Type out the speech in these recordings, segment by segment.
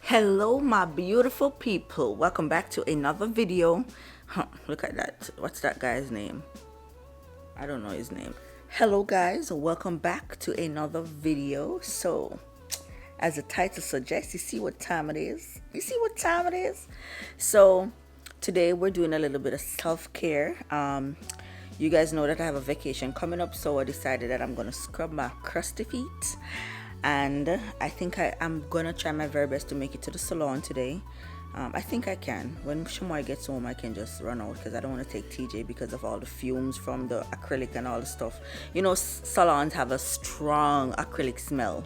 Hello my beautiful people, welcome back to another video. Look at that, what's that guy's name? I don't know his name. Hello guys, welcome back to another video. So as the title suggests, you see what time it is? So today we're doing a little bit of self-care. You guys know that I have a vacation coming up, so I decided that I'm gonna scrub my crusty feet, and I think I'm gonna try my very best to make it to the salon today. I think I can. When Shamoy gets home, I can just run out because I don't want to take TJ because of all the fumes from the acrylic and all the stuff. You know, salons have a strong acrylic smell.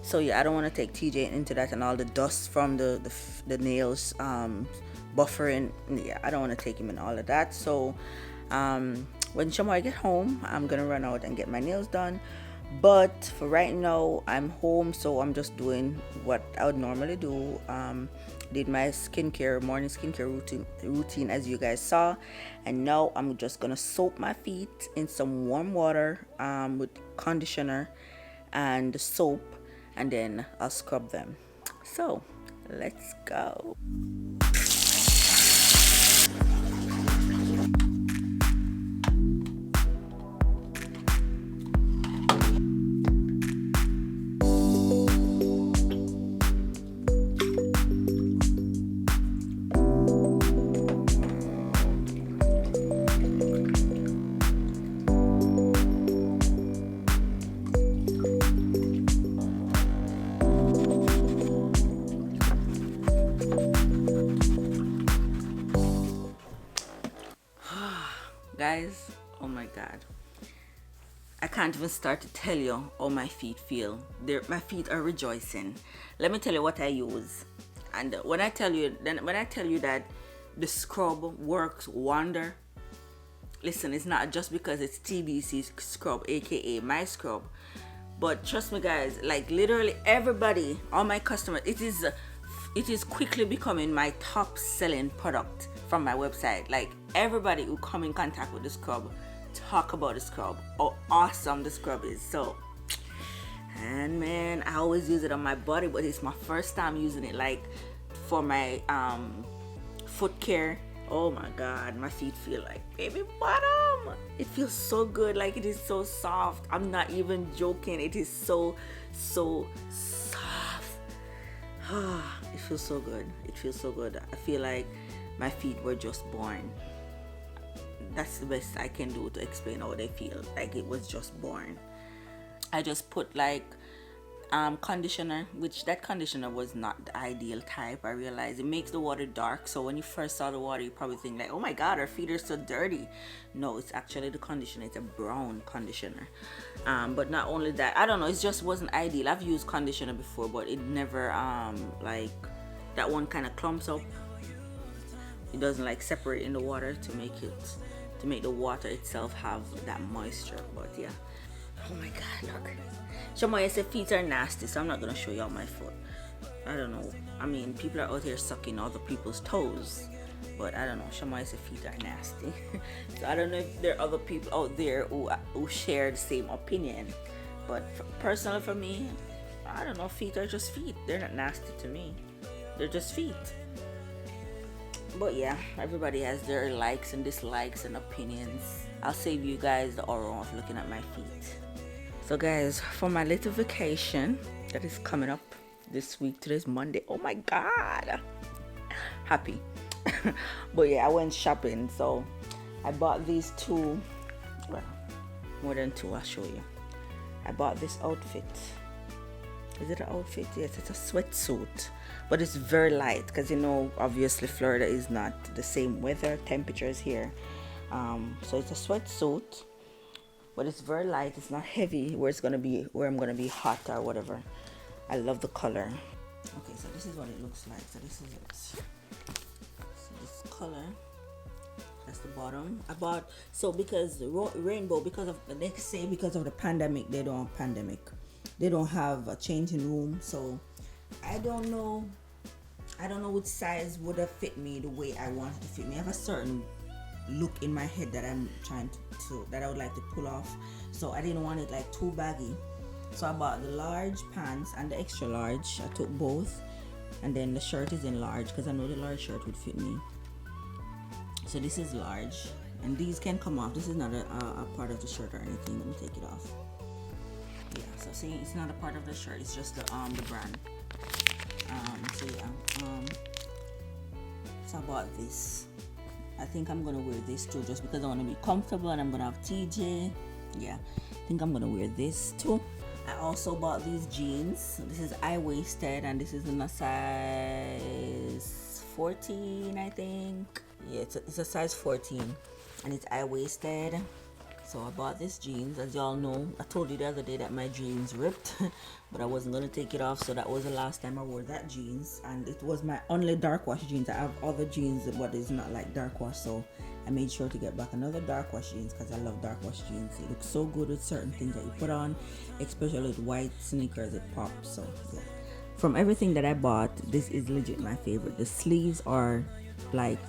So yeah, I don't want to take TJ into that, and all the dust from the nails buffering. Yeah, I don't want to take him in all of that. So when Shamoy get home, I'm gonna run out and get my nails done. But for right now, I'm home, so I'm just doing what I would normally do. Did my morning skincare routine as you guys saw, and now I'm just gonna soak my feet in some warm water with conditioner and soap, and then I'll scrub them. So let's go. Guys, oh my god, I can't even start to tell you how my feet feel. My feet are rejoicing. Let me tell you what I use, and when I tell you that the scrub works wonder, listen, it's not just because it's TBC scrub, aka my scrub, but trust me guys, like literally everybody, all my customers, it is quickly becoming my top selling product from my website. Like everybody who come in contact with the scrub talk about the scrub, how awesome the scrub is. So, and man, I always use it on my body, but it's my first time using it like for my foot care. Oh my god, my feet feel like baby bottom. It feels so good, like it is so soft. I'm not even joking, it is so soft. It feels so good. I feel like my feet were just born. That's the best I can do to explain how they feel. Like it was just born. I just put like conditioner, which that conditioner was not the ideal type. I realized it makes the water dark, so when you first saw the water you probably think like, oh my god, our feet are so dirty. No, it's actually the conditioner. It's a brown conditioner. But not only that, I don't know, it just wasn't ideal. I've used conditioner before, but it never like that one kind of clumps up. It doesn't like separate in the water to make the water itself have that moisture. But yeah, oh my god, look, Shamoy said feet are nasty, so I'm not gonna show y'all my foot. I don't know, I mean, people are out here sucking other people's toes, but I don't know, Shamoy said feet are nasty. So I don't know if there are other people out there who share the same opinion, but personally for me, I don't know, feet are just feet. They're not nasty to me, they're just feet. But yeah, everybody has their likes and dislikes and opinions. I'll save you guys the horror of looking at my feet. So guys, for my little vacation that is coming up this week, today's Monday, oh my god, happy. But yeah, I went shopping, so I bought these two Well, more than 2, I'll show you. I bought this outfit. Is it an outfit? Yes, it's a sweatsuit, but it's very light because, you know, obviously Florida is not the same weather temperatures here. So it's a sweatsuit, but it's very light. It's not heavy where I'm gonna be hot or whatever. I love the color. Okay, so this is what it looks like. So this is it. So this color. That's the bottom. I bought, so because the rainbow, because of the next say because of the pandemic, they don't have a changing room. So I don't know which size would have fit me the way I want it to fit me. I have a certain look in my head that I'm trying to that I would like to pull off. So I didn't want it like too baggy. So I bought the large pants and the extra large. I took both, and then the shirt is in large because I know the large shirt would fit me. So this is large, and these can come off. This is not a part of the shirt or anything. Let me take it off. Yeah, so see, it's not a part of the shirt. It's just the brand. So yeah, so I bought this. I think I'm gonna wear this too, just because I want to be comfortable, and I'm gonna have TJ. Yeah, I think I'm gonna wear this too. I also bought these jeans. This is high-waisted, and this is in a size 14, I think. Yeah, it's a size 14, and it's high-waisted. So I bought this jeans. As y'all know, I told you the other day that my jeans ripped, but I wasn't gonna take it off. So that was the last time I wore that jeans, and it was my only dark wash jeans. I have other jeans, but it's not like dark wash, so I made sure to get back another dark wash jeans because I love dark wash jeans. It looks so good with certain things that you put on, especially with white sneakers. It pops. So yeah. From everything that I bought, this is legit my favorite. The sleeves are like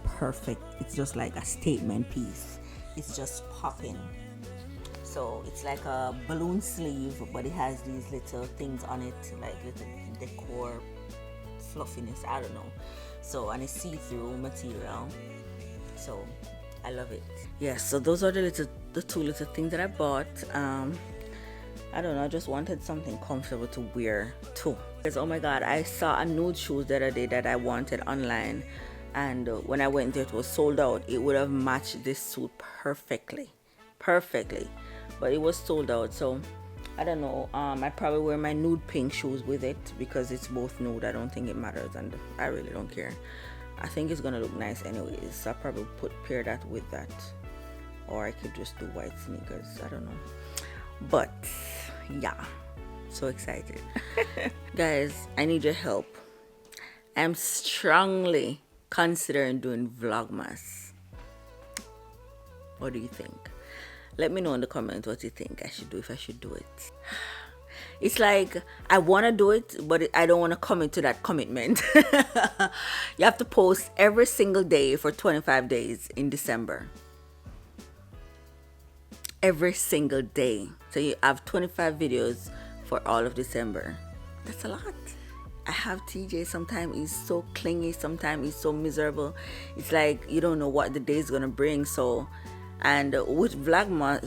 perfect. It's just like a statement piece. It's just popping. So it's like a balloon sleeve, but it has these little things on it, like little decor fluffiness, I don't know. So, and it's see-through material, so I love it. Yeah, so those are the two little things that I bought. I don't know, I just wanted something comfortable to wear too. Because oh my god, I saw a nude shoes the other day that I wanted online, and when I went there it was sold out. It would have matched this suit perfectly, but it was sold out. So I don't know, I probably wear my nude pink shoes with it because it's both nude. I don't think it matters, and I really don't care. I think it's gonna look nice anyways, so I probably pair that with that, or I could just do white sneakers. I don't know, but yeah, so excited. Guys, I need your help. I'm strongly considering doing Vlogmas. What do you think? Let me know in the comments what you think I should do, if I should do it. It's like I want to do it, but I don't want to commit to that commitment. You have to post every single day for 25 days in December. Every single day. So you have 25 videos for all of December. That's a lot. I have TJ, sometimes he's so clingy, sometimes he's so miserable. It's like you don't know what the day is gonna bring. So, and with Vlogmas,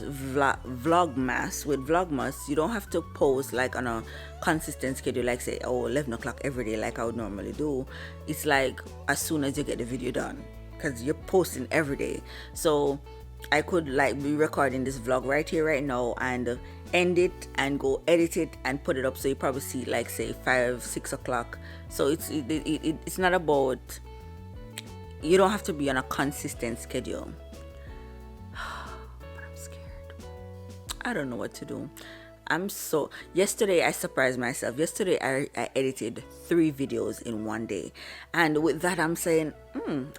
you don't have to post like on a consistent schedule, like say 11 o'clock every day like I would normally do. It's like as soon as you get the video done, because you're posting every day. So I could like be recording this vlog right here right now and end it and go edit it and put it up, so you probably see like say 5-6 o'clock. So it's not about, you don't have to be on a consistent schedule. But I'm scared. I don't know what to do. Yesterday I surprised myself. Yesterday I edited 3 videos in one day, and with that I'm saying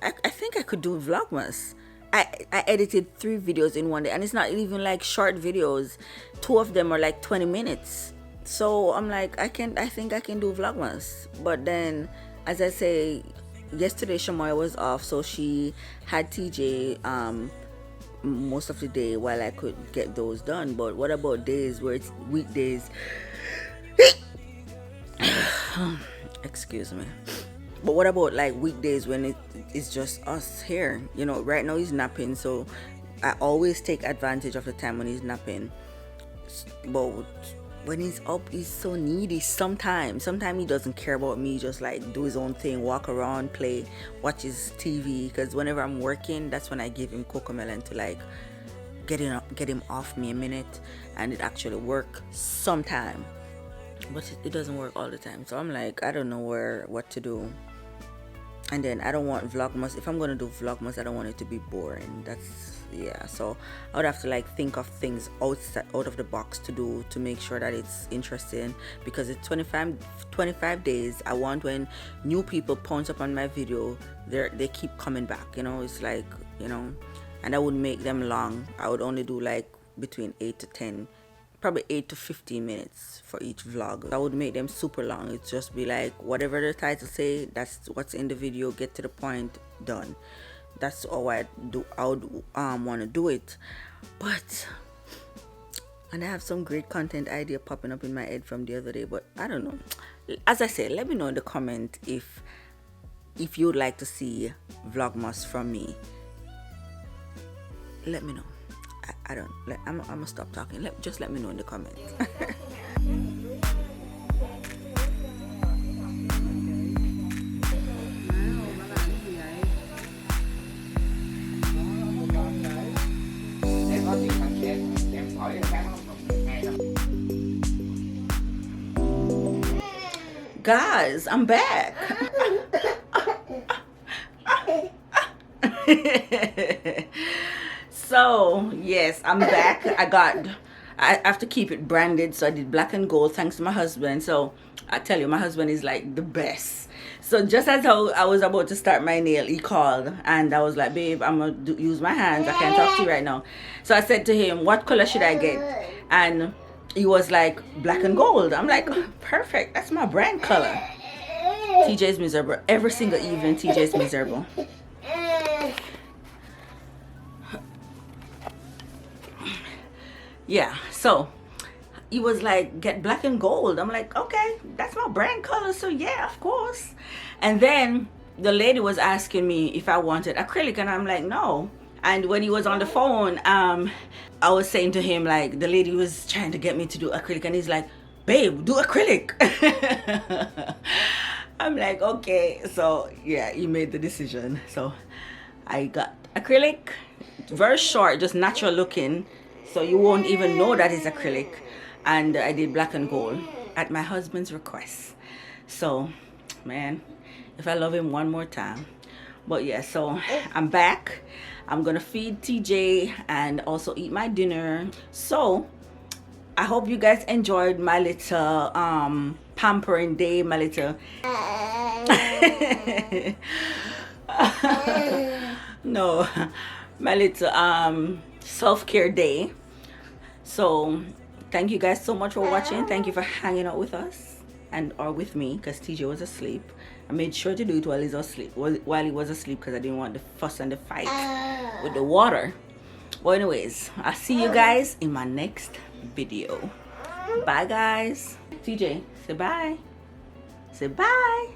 I think I could do Vlogmas. I edited 3 videos in one day, and it's not even like short videos. 2 of them are like 20 minutes. So I'm like, I think I can do Vlogmas. But then, as I say, yesterday Shamoya was off, so she had TJ most of the day while I could get those done. But what about days where it's weekdays? Excuse me. But what about like weekdays when it's just us here? You know, right now he's napping, so I always take advantage of the time when he's napping. But when he's up, he's so needy. Sometimes he doesn't care about me. Just like do his own thing, walk around, play, watch his TV. Because whenever I'm working, that's when I give him Cocomelon to like get him off me a minute, and it actually work sometime, but it doesn't work all the time. So I'm like, I don't know what to do. And then I don't want Vlogmas. If I'm gonna do Vlogmas, I don't want it to be boring. That's, yeah. So I would have to like think of things out of the box to do to make sure that it's interesting, because it's 25 days. I want when new people pounce up on my video, they keep coming back. You know, it's like, you know, and I wouldn't make them long. I would only do like between 8 to 10, probably 8 to 15 minutes for each vlog. I would make them super long. It'd just be like whatever the title say, that's what's in the video, get to the point, done. That's all I would want to do it. But, and I have some great content idea popping up in my head from the other day, but I don't know. As I said, let me know in the comment if you'd like to see Vlogmas from me. Let me know. I don't. I'm gonna stop talking. Just let me know in the comments. Guys, I'm back. So yes, I'm back. I have to keep it branded, so I did black and gold thanks to my husband. So I tell you, my husband is like the best. So just as I was about to start my nail, he called and I was like, babe, I'm gonna use my hands, I can't talk to you right now. So I said to him, what color should I get? And he was like, black and gold. I'm like, perfect, that's my brand color. TJ's miserable. Every single evening TJ's miserable. Yeah, so he was like, get black and gold. I'm like, okay, that's my brand color, so yeah, of course. And then the lady was asking me if I wanted acrylic, and I'm like, no. And when he was on the phone, I was saying to him, like, the lady was trying to get me to do acrylic, and he's like, babe, do acrylic. I'm like, okay. So yeah, he made the decision. So I got acrylic, very short, just natural looking, so you won't even know that it's acrylic. And I did black and gold at my husband's request. So man, if I love him one more time. But yeah, so I'm back. I'm gonna feed TJ and also eat my dinner. So I hope you guys enjoyed my little pampering day, my little no, my little self-care day. So thank you guys so much for watching. Thank you for hanging out with us or with me, because TJ was asleep. I made sure to do it while he was asleep, because I didn't want the fuss and the fight with the water. Well, anyways, I'll see you guys in my next video. Bye guys. TJ, say bye. Say bye.